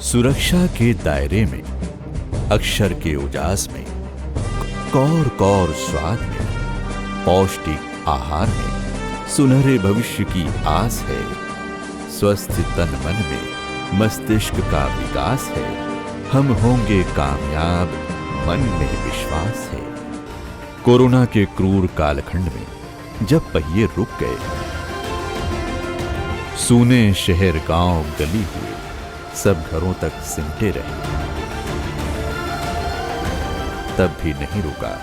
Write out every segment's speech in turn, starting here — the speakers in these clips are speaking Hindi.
सुरक्षा के दायरे में, अक्षर के उजास में, कौर कौर स्वाद में, पौष्टिक आहार में सुनहरे भविष्य की आस है। स्वस्थ तन मन में मस्तिष्क का विकास है। हम होंगे कामयाब, मन में विश्वास है। कोरोना के क्रूर कालखंड में जब पहिए रुक गए, सूने शहर गांव गली हुए, सब घरों तक सिमटे रहे, तब भी नहीं रुका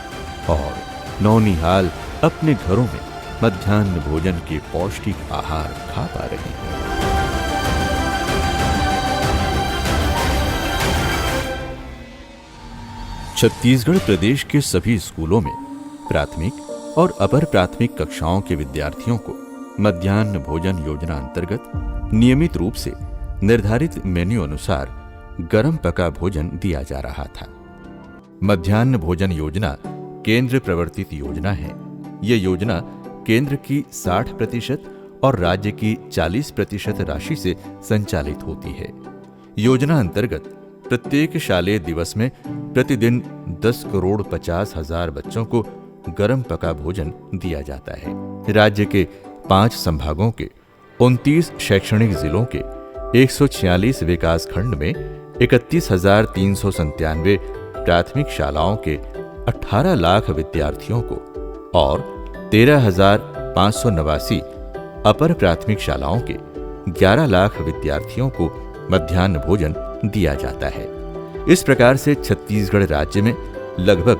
और नौनिहाल अपने घरों में मध्याह्न भोजन के पौष्टिक आहार खा पा रहे हैं। छत्तीसगढ़ प्रदेश के सभी स्कूलों में प्राथमिक और अपर प्राथमिक कक्षाओं के विद्यार्थियों को मध्याह्न भोजन योजना अंतर्गत नियमित रूप से निर्धारित मेन्यू अनुसार गर्म पका भोजन दिया जा रहा था। मध्याह्न भोजन योजना केंद्र प्रवर्तित योजना है। यह योजना केंद्र की 60% और राज्य की 40% राशि से संचालित होती है। योजना अंतर्गत प्रत्येक शालेय दिवस में प्रतिदिन 10,50,00,000 बच्चों को गर्म पका भोजन दिया जाता है। राज्य के 5 संभागों के 29 शैक्षणिक जिलों के 146 विकास खंड में 31,397 प्राथमिक शालाओं के 18 लाख विद्यार्थियों को और 13,589 अपर प्राथमिक शालाओं के 11 लाख विद्यार्थियों को मध्याह्न भोजन दिया जाता है। इस प्रकार से छत्तीसगढ़ राज्य में लगभग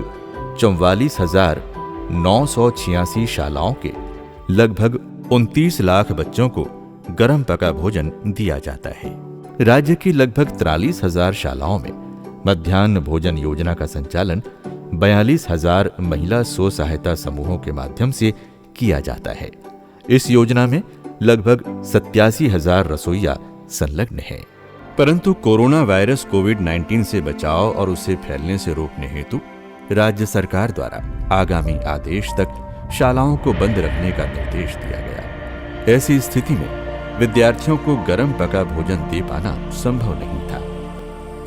44,986 शालाओं के लगभग 29 लाख बच्चों को गर्म पका भोजन दिया जाता है। राज्य की लगभग 43,000 शालाओं में मध्याह्न भोजन योजना का संचालन 42,000 महिला स्व सहायता समूहों के माध्यम से किया जाता है। इस योजना में लगभग 87,000 रसोइया संलग्न हैं। परंतु कोरोना वायरस कोविड-19 से बचाव और उसे फैलने से रोकने हेतु राज्य सरकार द्वारा आगामी आदेश तक शालाओं को बंद रखने का निर्देश दिया गया। ऐसी स्थिति में विद्यार्थियों को गर्म पका भोजन दे पाना संभव नहीं था।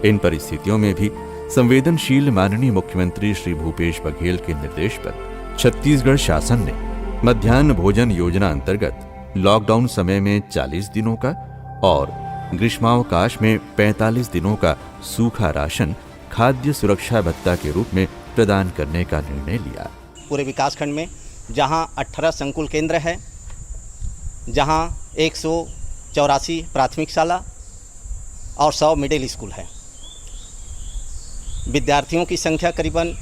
इन परिस्थितियों में भी संवेदनशील माननीय मुख्यमंत्री श्री भूपेश बघेल के निर्देश पर छत्तीसगढ़ शासन ने मध्याह्न भोजन योजना अंतर्गत लॉकडाउन समय में 40 दिनों का और ग्रीष्मावकाश में 45 दिनों का सूखा राशन खाद्य सुरक्षा भत्ता के रूप में प्रदान करने का निर्णय लिया। पूरे विकासखंड में जहां 18 संकुल केंद्र है, जहां 184 प्राथमिक शाला और 100 मिडिल स्कूल है। विद्यार्थियों की संख्या करीबन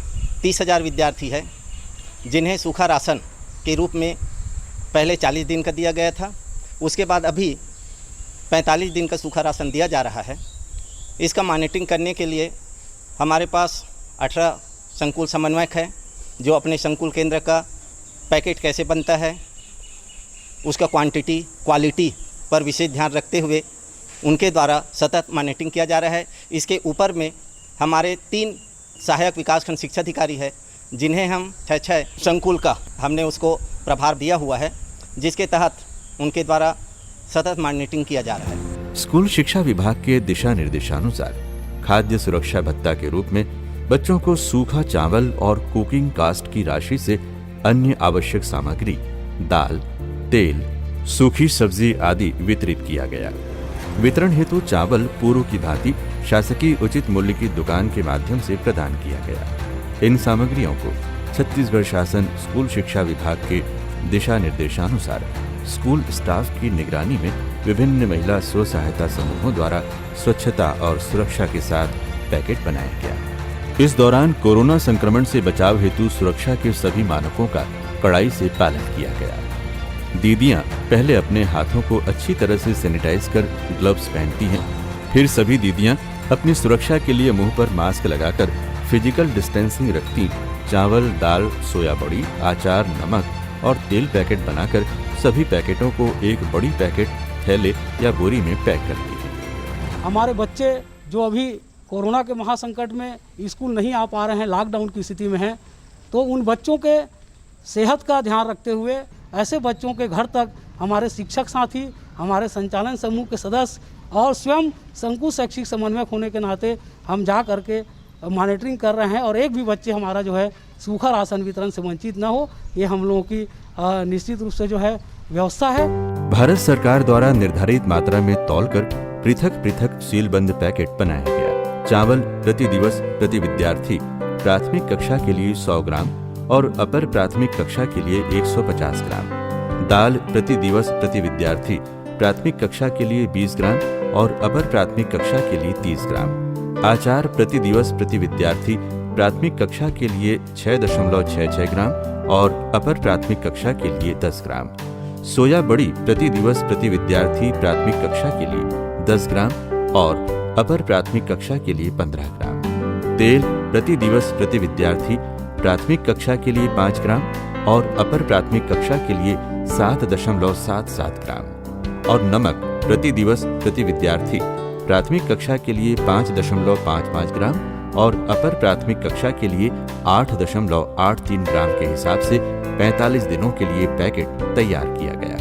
30,000 विद्यार्थी है, जिन्हें सूखा राशन के रूप में पहले 40 दिन का दिया गया था। उसके बाद अभी 45 दिन का सूखा राशन दिया जा रहा है। इसका मॉनिटरिंग करने के लिए हमारे पास 18 संकुल समन्वयक है, जो अपने संकुल केंद्र का पैकेट कैसे बनता है, उसका क्वांटिटी क्वालिटी पर विशेष ध्यान रखते हुए उनके द्वारा सतत मॉनिटरिंग किया जा रहा है। इसके ऊपर में हमारे 3 सहायक विकासखंड शिक्षा अधिकारी है, जिन्हें हम 6 संकुल का हमने उसको प्रभार दिया हुआ है, जिसके तहत उनके द्वारा सतत मॉनिटरिंग किया जा रहा है। स्कूल शिक्षा विभाग के दिशा निर्देशानुसार खाद्य सुरक्षा भत्ता के रूप में बच्चों को सूखा चावल और कुकिंग कास्ट की राशि से अन्य आवश्यक सामग्री, दाल, तेल, सूखी सब्जी आदि वितरित किया गया। वितरण हेतु चावल पूर्व की भांति शासकीय उचित मूल्य की दुकान के माध्यम से प्रदान किया गया। इन सामग्रियों को छत्तीसगढ़ शासन स्कूल शिक्षा विभाग के दिशा निर्देशानुसार स्कूल स्टाफ की निगरानी में विभिन्न महिला स्व सहायता समूहों द्वारा स्वच्छता और सुरक्षा के साथ पैकेट बनाया गया। इस दौरान कोरोना संक्रमण से बचाव हेतु सुरक्षा के सभी मानकों का कड़ाई से पालन किया गया। दीदियां पहले अपने हाथों को अच्छी तरह से सैनिटाइज कर ग्लव्स पहनती हैं। फिर सभी दीदियां अपनी सुरक्षा के लिए मुंह पर मास्क लगाकर फिजिकल डिस्टेंसिंग रखती चावल, दाल, सोया बड़ी, अचार, नमक और तेल पैकेट बनाकर सभी पैकेटों को एक बड़ी पैकेट थैले या बोरी में पैक करती है। हमारे बच्चे जो अभी कोरोना के महासंकट में स्कूल नहीं आ पा रहे हैं, लॉकडाउन की स्थिति में हैं, तो उन बच्चों के सेहत का ध्यान रखते हुए ऐसे बच्चों के घर तक हमारे शिक्षक साथी, हमारे संचालन समूह के सदस्य और स्वयं शंकु शैक्षिक समन्वयक होने के नाते हम जा करके मॉनिटरिंग कर रहे हैं और एक भी बच्चे हमारा जो है सूखा राशन वितरण से वंचित न हो, ये हम लोगों की निश्चित रूप से जो है व्यवस्था है। भारत सरकार द्वारा निर्धारित मात्रा में तौलकर पृथक पृथक सीलबंद पैकेट बनाया गया। चावल प्रति दिवस प्रति विद्यार्थी प्राथमिक कक्षा के लिए 100 ग्राम और अपर प्राथमिक कक्षा के लिए 150 ग्राम, दाल प्रति दिवस प्रति विद्यार्थी प्राथमिक कक्षा के लिए 20 ग्राम और अपर प्राथमिक कक्षा के लिए 30 ग्राम, आचार प्रति दिवस प्रति विद्यार्थी प्राथमिक कक्षा के लिए 6.66 ग्राम और अपर प्राथमिक कक्षा के लिए 10 ग्राम, सोया बड़ी प्रति दिवस प्रति विद्यार्थी प्राथमिक कक्षा के लिए 10 ग्राम और अपर प्राथमिक कक्षा के लिए 15 ग्राम, तेल प्रति दिवस प्रति विद्यार्थी प्राथमिक कक्षा के लिए 5 ग्राम और अपर प्राथमिक कक्षा के लिए 7.77 ग्राम और नमक प्रति दिवस प्रति विद्यार्थी प्राथमिक कक्षा के लिए 5.55 ग्राम और अपर प्राथमिक कक्षा के लिए 8.83 ग्राम के हिसाब से 45 दिनों के लिए पैकेट तैयार किया गया।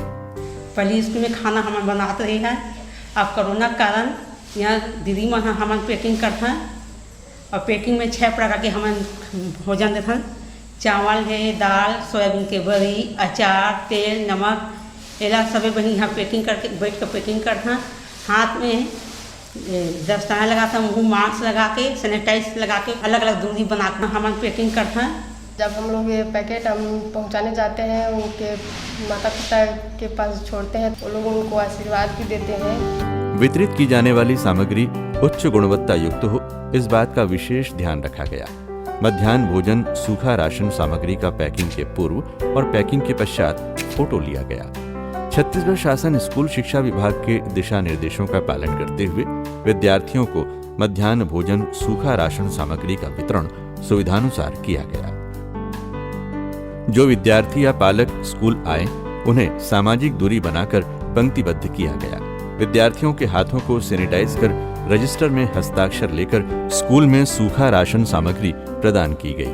पहले स्कूल में खाना हम बनाते रहे हैं, अब कोरोना के कारण यहाँ दीदी मन हम पैकिंग करते हैं और पैकिंग में 6 प्रकार के हम भोजन देते हैं। चावल है, दाल, सोयाबीन के बड़ी, अचार, तेल, नमक, एला सभी बनी यहाँ पैकिंग करके बैठ कर पैकिंग करते हैं। हाथ में दस्ताना लगाते हैं, मुँह मास्क लगा के सैनिटाइज लगा के अलग अलग दूरी बना कर हम पैकिंग करते हैं। जब हम लोग ये पैकेट हम पहुंचाने जाते हैं, उनके माता पिता के पास छोड़ते हैं, वो लोग उनको आशीर्वाद भी देते हैं। वितरित की जाने वाली सामग्री उच्च गुणवत्ता युक्त हो, इस बात का विशेष ध्यान रखा गया। मध्याह्न भोजन सूखा राशन सामग्री का पैकिंग के पूर्व और पैकिंग के पश्चात फोटो लिया गया। छत्तीसगढ़ शासन स्कूल शिक्षा विभाग के दिशा निर्देशों का पालन करते हुए विद्यार्थियों को मध्याह्न भोजन सूखा राशन सामग्री का वितरण सुविधानुसार किया गया। जो विद्यार्थी या पालक स्कूल आए, उन्हें सामाजिक दूरी बनाकर पंक्तिबद्ध किया गया। विद्यार्थियों के हाथों को सैनिटाइज कर रजिस्टर में हस्ताक्षर लेकर स्कूल में सूखा राशन सामग्री प्रदान की गई।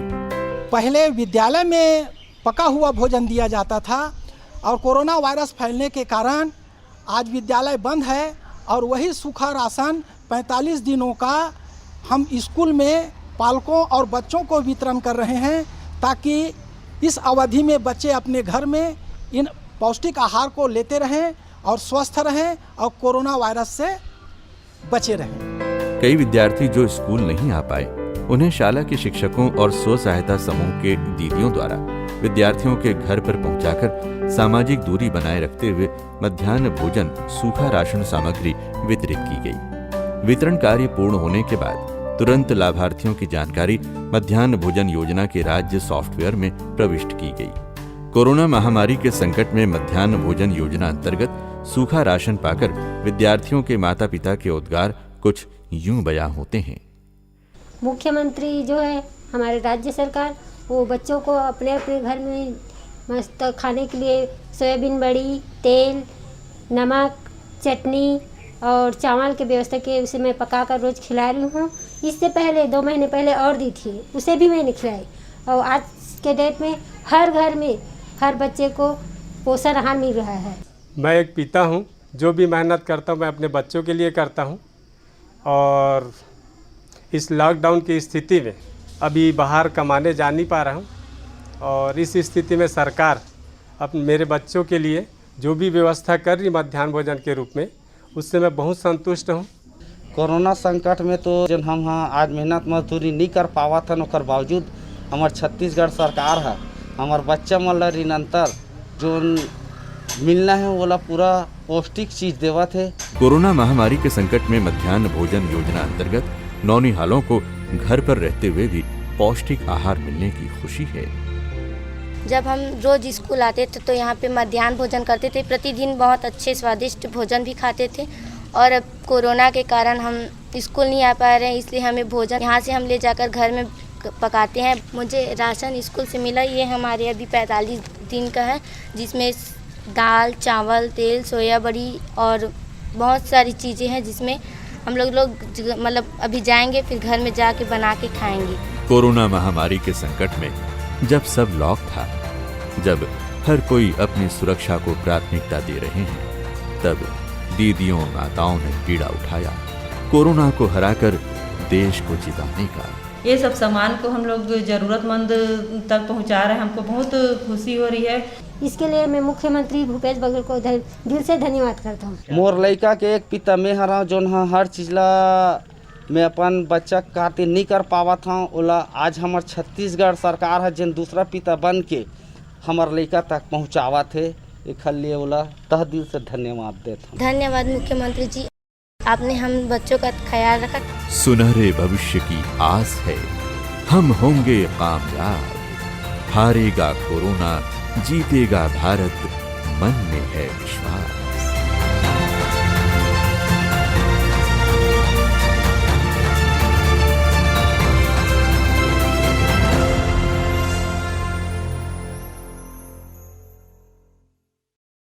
पहले विद्यालय में पका हुआ भोजन दिया जाता था और कोरोना वायरस फैलने के कारण आज विद्यालय बंद है और वही सूखा राशन 45 दिनों का हम स्कूल में पालकों और बच्चों को वितरण कर रहे हैं, ताकि इस अवधि में बच्चे अपने घर में इन पौष्टिक आहार को लेते रहें और स्वस्थ रहें और कोरोना वायरस से बचे रहें। कई विद्यार्थी जो स्कूल नहीं आ पाए, उन्हें शाला के शिक्षकों और स्व सहायता समूह के दीदियों द्वारा विद्यार्थियों के घर पर पहुंचाकर सामाजिक दूरी बनाए रखते हुए मध्याह्न भोजन सूखा राशन सामग्री वितरित की गई। वितरण कार्य पूर्ण होने के बाद तुरंत लाभार्थियों की जानकारी मध्याह्न भोजन योजना के राज्य सॉफ्टवेयर में प्रविष्ट की गई। कोरोना महामारी के संकट में मध्याह्न भोजन योजना अंतर्गत सूखा राशन पाकर विद्यार्थियों के माता पिता के उद्गार कुछ यूं बयां होते हैं। मुख्यमंत्री जो है हमारे राज्य सरकार, वो बच्चों को अपने अपने घर में मस्त खाने के लिए सोयाबीन बड़ी, तेल, नमक, चटनी और चावल के व्यवस्था के उसे मैं पका कर रोज़ खिला रही हूँ। इससे पहले 2 महीने पहले और दी थी, उसे भी मैंने खिलाई और आज के डेट में हर घर में हर बच्चे को पोषण आहार मिल रहा है। मैं एक पिता हूँ, जो भी मेहनत करता हूँ मैं अपने बच्चों के लिए करता हूँ और इस लॉकडाउन की स्थिति में अभी बाहर कमाने जा नहीं पा रहा हूँ और इस स्थिति में सरकार अपने मेरे बच्चों के लिए जो भी व्यवस्था कर रही मध्याह्न भोजन के रूप में, उससे मैं बहुत संतुष्ट हूँ। कोरोना संकट में तो जब हम आज मेहनत मजदूरी नहीं कर पावा था, ओकर बावजूद हमार छत्तीसगढ़ सरकार है हमार बच्चा मन ला निरंतर जो मिलना है वो पूरा पौष्टिक चीज देवा थे। कोरोना महामारी के संकट में मध्याह्न भोजन योजना अंतर्गत नौनिहालों को घर पर रहते हुए भी पौष्टिक आहार मिलने की खुशी है। जब हम रोज स्कूल आते थे तो यहाँ पे मध्याह्न भोजन करते थे, प्रतिदिन बहुत अच्छे स्वादिष्ट भोजन भी खाते थे और अब कोरोना के कारण हम स्कूल नहीं आ पा रहे हैं, इसलिए हमें भोजन यहाँ से हम ले जाकर घर में पकाते हैं। मुझे राशन स्कूल से मिला, ये हमारे अभी 45 दिन का है, जिसमें दाल, चावल, तेल, सोया बड़ी और बहुत सारी चीज़ें हैं, जिसमें हम लोग मतलब अभी जाएंगे फिर घर में जाके बना के खाएंगे। कोरोना महामारी के संकट में जब सब लॉक था, जब हर कोई अपनी सुरक्षा को प्राथमिकता दे रहे हैं, तब दीदियों माताओं ने बीड़ा उठाया कोरोना को हराकर देश को जिताने का। ये सब सामान को हम लोग ज़रूरतमंद तक पहुंचा रहे हैं, हमको बहुत खुशी हो रही है। इसके लिए मैं मुख्यमंत्री भूपेश बघेल को दिल से धन्यवाद करता हूँ। मोर लड़का के एक पिता में हरा जोन हर चीज ला मैं अपन बच्चा खातिर नहीं कर पावा था, ओला आज हमार छत्तीसगढ़ सरकार है जिन दूसरा पिता बन के हमार लड़का तक पहुँचावा थे, एक लिए ओला तह दिल से धन्यवाद देता हूँ। धन्यवाद मुख्यमंत्री जी, आपने हम बच्चों का ख्याल रखा। सुनहरे भविष्य की आस है, हम होंगे कामयाब, हारेगा कोरोना, जीतेगा भारत, मन में है विश्वास।